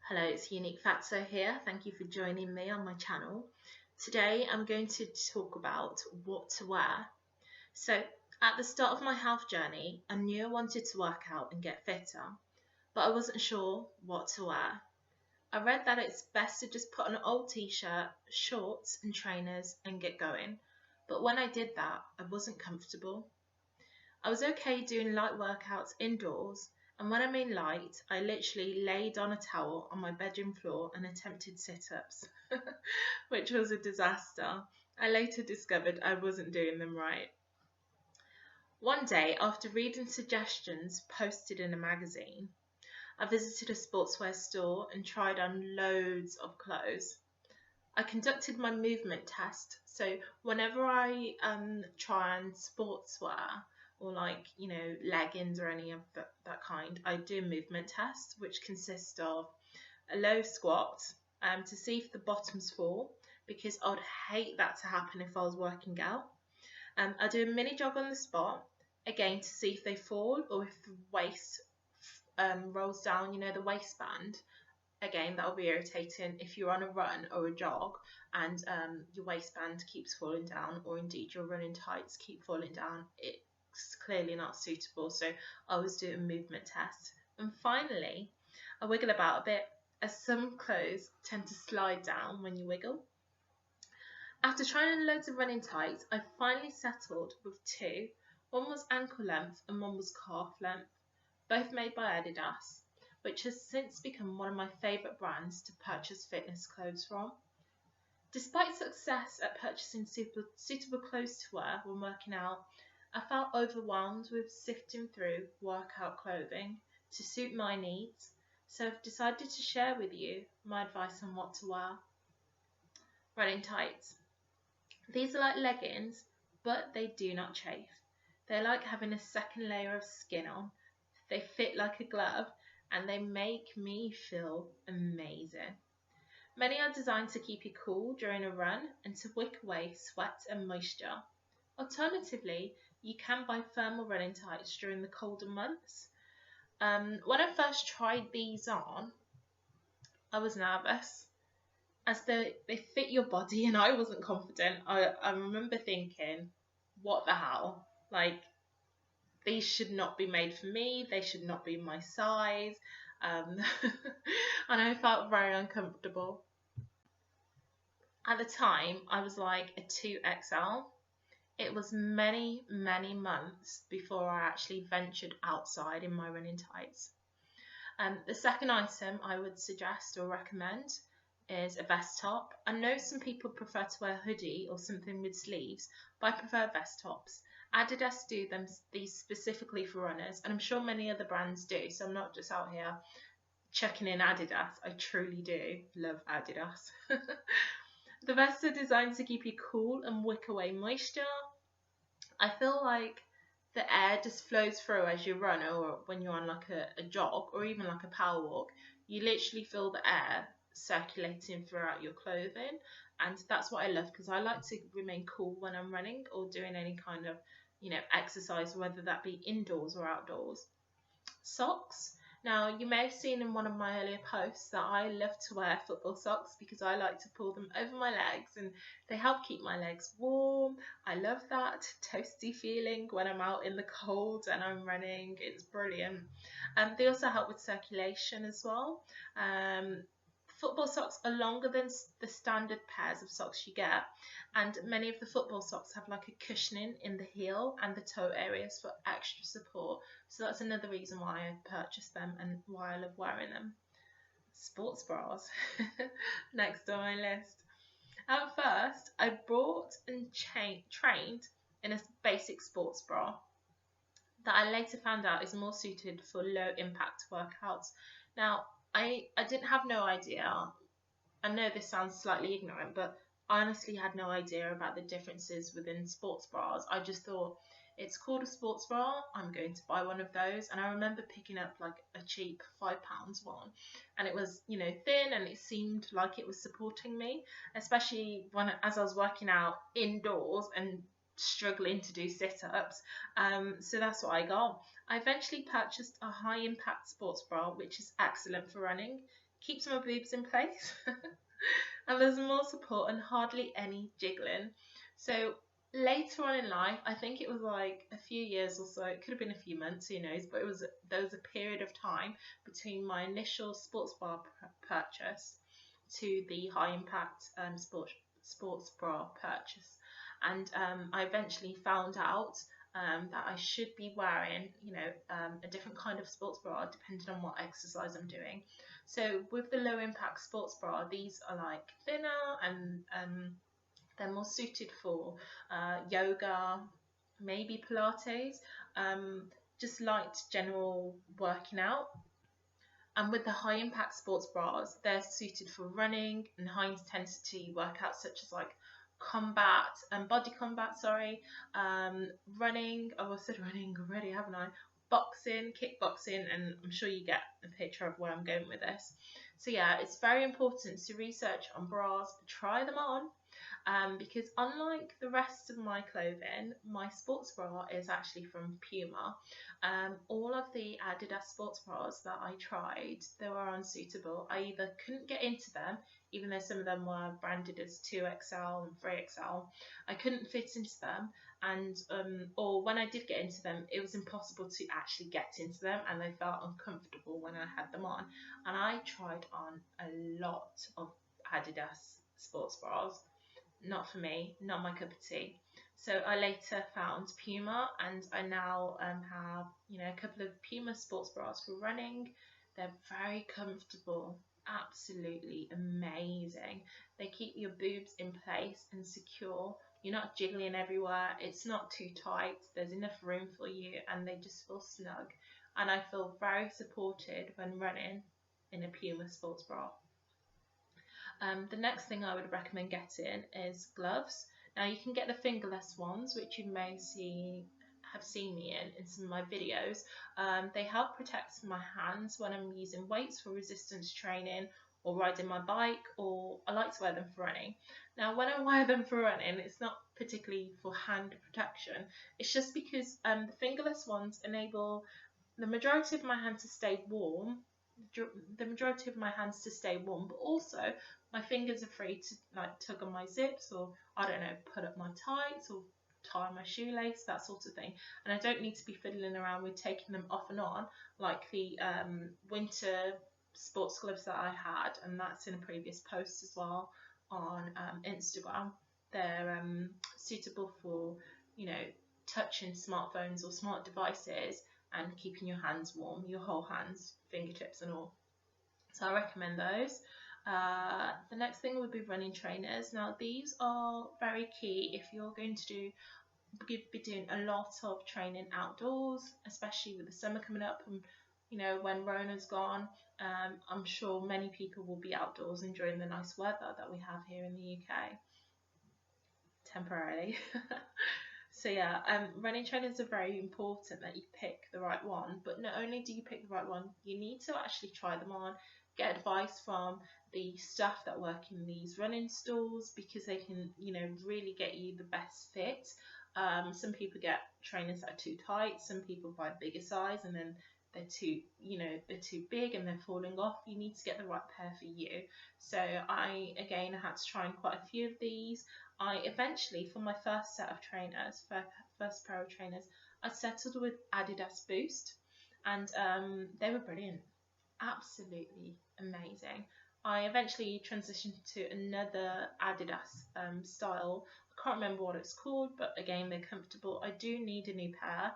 Hello, it's Unique Fatso here. Thank you for joining me on my channel. Today I'm going to talk about what to wear. So at the start of my health journey, I knew I wanted to work out and get fitter, but I wasn't sure what to wear. I read that it's best to just put on an old t-shirt, shorts and trainers and get going. But when I did that, I wasn't comfortable. I was okay doing light workouts indoors, and when I mean light, I literally laid on a towel on my bedroom floor and attempted sit-ups, which was a disaster. I later discovered I wasn't doing them right. One day, after reading suggestions posted in a magazine, I visited a sportswear store and tried on loads of clothes. I conducted my movement test. So whenever I try on sportswear or leggings or any of that kind, I do a movement test, which consists of a low squat to see if the bottoms fall, because I would hate that to happen if I was working out. I do a mini jog on the spot, again to see if they fall or if the waist rolls down, the waistband. Again, that'll be irritating if you're on a run or a jog and your waistband keeps falling down, or indeed your running tights keep falling down. It's clearly not suitable, so I always do a movement test. And finally, I wiggle about a bit, as some clothes tend to slide down when you wiggle. After trying on loads of running tights, I finally settled with two. One was ankle length and one was calf length, both made by Adidas, which has since become one of my favourite brands to purchase fitness clothes from. Despite success at purchasing suitable clothes to wear when working out, I felt overwhelmed with sifting through workout clothing to suit my needs, so I've decided to share with you my advice on what to wear. Running tights. These are like leggings, but they do not chafe. They're like having a second layer of skin on. They fit like a glove, and they make me feel amazing. Many are designed to keep you cool during a run and to wick away sweat and moisture. Alternatively, you can buy thermal running tights during the colder months. When I first tried these on, I was nervous as they fit your body and I wasn't confident. I remember thinking, what the hell? These should not be made for me, they should not be my size, and I felt very uncomfortable. At the time, I was like a 2XL. It was many, many months before I actually ventured outside in my running tights. The second item I would suggest or recommend is a vest top. I know some people prefer to wear a hoodie or something with sleeves, but I prefer vest tops. Adidas do these specifically for runners, and I'm sure many other brands do, so I'm not just out here chucking in Adidas. I truly do love Adidas. The vests are designed to keep you cool and wick away moisture. I feel like the air just flows through as you run, or when you're on like a jog or even like a power walk. You literally feel the air circulating throughout your clothing, and that's what I love, because I like to remain cool when I'm running or doing any kind of exercise, whether that be indoors or outdoors. Socks. Now, you may have seen in one of my earlier posts that I love to wear football socks because I like to pull them over my legs and they help keep my legs warm. I love that toasty feeling when I'm out in the cold and I'm running. It's brilliant. They also help with circulation as well. Football socks are longer than the standard pairs of socks you get, and many of the football socks have like a cushioning in the heel and the toe areas for extra support, so that's another reason why I purchased them and why I love wearing them. Sports bras, next on my list. At first, I bought and trained in a basic sports bra that I later found out is more suited for low impact workouts. Now, I didn't have no idea. I know this sounds slightly ignorant, but I honestly had no idea about the differences within sports bras. I just thought, it's called a sports bra, I'm going to buy one of those. And I remember picking up like a cheap £5 one, and it was thin, and it seemed like it was supporting me, especially as I was working out indoors and struggling to do sit-ups. So that's what I got. I eventually purchased a high impact sports bra, which is excellent for running. keeps my boobs in place. And there's more support and hardly any jiggling. So later on in life, I think it was like a few years or so, it could have been a few months, who knows, but there was a period of time between my initial sports bra purchase to the high impact sports bra purchase. And I eventually found out that I should be wearing, a different kind of sports bra depending on what exercise I'm doing. So with the low impact sports bra, these are like thinner and they're more suited for yoga, maybe Pilates, just light general working out. And with the high impact sports bras, they're suited for running and high intensity workouts such as like combat and body combat, running. Oh, I said running already, haven't I? Boxing, kickboxing, and I'm sure you get a picture of where I'm going with this. So yeah, it's very important to research on bras, try them on, because unlike the rest of my clothing, my sports bra is actually from Puma. All of the Adidas sports bras that I tried, they were unsuitable. I either couldn't get into them, even though some of them were branded as 2XL and 3XL. I couldn't fit into them, and or when I did get into them, it was impossible to actually get into them, and they felt uncomfortable when I had them on. And I tried on a lot of Adidas sports bras. Not for me, not my cup of tea. So I later found Puma, and I now have a couple of Puma sports bras for running. They're very comfortable, absolutely amazing. They keep your boobs in place and secure. You're not jiggling everywhere. It's not too tight. There's enough room for you, and they just feel snug. And I feel very supported when running in a Puma sports bra. The next thing I would recommend getting is gloves. Now you can get the fingerless ones, which you may have seen me in some of my videos. They help protect my hands when I'm using weights for resistance training or riding my bike, or I like to wear them for running. Now when I wear them for running, it's not particularly for hand protection. It's just because the fingerless ones enable the majority of my hands to stay warm, but also my fingers are free to like tug on my zips, or I don't know, put up my tights or tie my shoelace, that sort of thing. And I don't need to be fiddling around with taking them off and on like the winter sports gloves that I had, and that's in a previous post as well on Instagram. They're suitable for touching smartphones or smart devices and keeping your hands warm, your whole hands, fingertips and all. So I recommend those. The next thing would be running trainers. Now these are very key if you're going to be doing a lot of training outdoors, especially with the summer coming up, and when Rona's gone. I'm sure many people will be outdoors enjoying the nice weather that we have here in the UK temporarily. So yeah, running trainers are very important that you pick the right one, but not only do you pick the right one, you need to actually try them on, get advice from the staff that work in these running stores, because they can, really get you the best fit. Some people get trainers that are too tight, some people buy bigger size and then they're too big and they're falling off. You need to get the right pair for you. So I had to try on quite a few of these. I eventually, for my first set of trainers, first pair of trainers, I settled with Adidas Boost, and they were brilliant, absolutely amazing. I eventually transitioned to another Adidas style. I can't remember what it's called, but again, they're comfortable. I do need a new pair.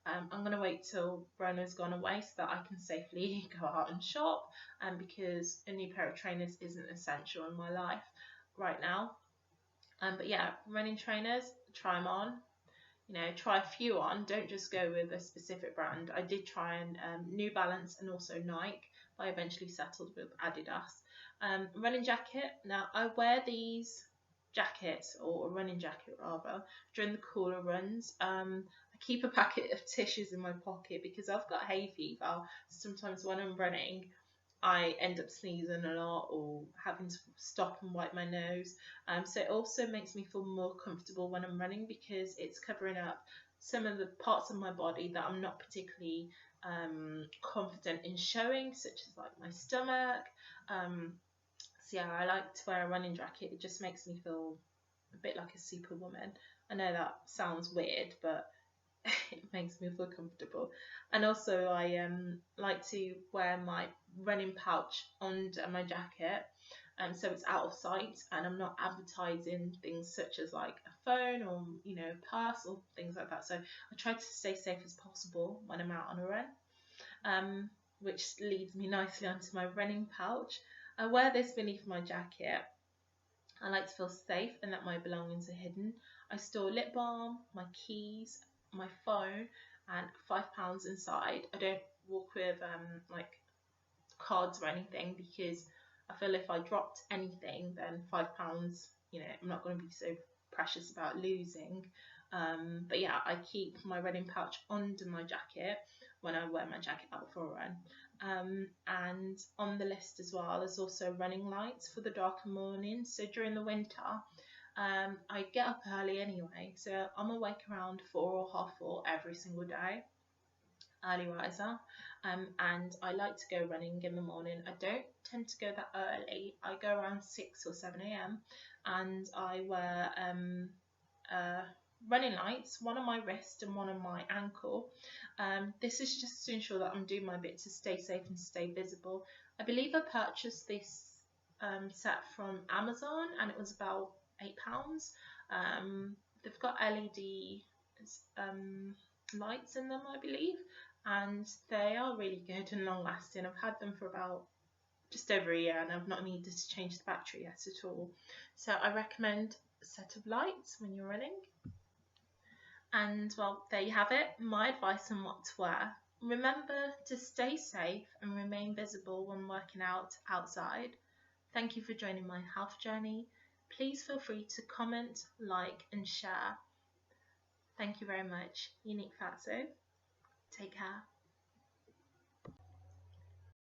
I'm going to wait till Rona's gone away so that I can safely go out and shop, because a new pair of trainers isn't essential in my life right now. But yeah, running trainers, try them on. Try a few on. Don't just go with a specific brand. I did try New Balance and also Nike, but I eventually settled with Adidas. Running jacket. Now I wear these jackets, or a running jacket rather, during the cooler runs. I keep a packet of tissues in my pocket because I've got hay fever. Sometimes when I'm running, I end up sneezing a lot or having to stop and wipe my nose. So it also makes me feel more comfortable when I'm running, because it's covering up some of the parts of my body that I'm not particularly confident in showing, such as like my stomach. So yeah, I like to wear a running jacket. It just makes me feel a bit like a superwoman. I know that sounds weird, but it makes me feel comfortable. And also I like to wear my running pouch under my jacket, so it's out of sight and I'm not advertising things such as like a phone or a purse or things like that. So I try to stay safe as possible when I'm out on a run, which leads me nicely onto my running pouch. I wear this beneath my jacket. I like to feel safe and that my belongings are hidden. I store lip balm, my keys, my phone, and £5 inside. I don't walk with like cards or anything, because I feel if I dropped anything, then £5, I'm not going to be so precious about losing. But yeah, I keep my running pouch under my jacket when I wear my jacket out for a run. And on the list as well is also running lights for the darker mornings. So during the winter, I get up early anyway, so I'm awake around 4 or half 4 every single day, early riser, and I like to go running in the morning. I don't tend to go that early. I go around 6 or 7 a.m. and I wear running lights, one on my wrist and one on my ankle. This is just to ensure that I'm doing my bit to stay safe and stay visible. I believe I purchased this set from Amazon and it was about £8. They've got LED lights in them, I believe, and they are really good and long lasting. I've had them for about just over a year and I've not needed to change the battery yet at all. So I recommend a set of lights when you're running. And well, there you have it, my advice on what to wear. Remember to stay safe and remain visible when working out outside. Thank you for joining my health journey. Please feel free to comment, like and share. Thank you very much. Unique Fatso. Take care.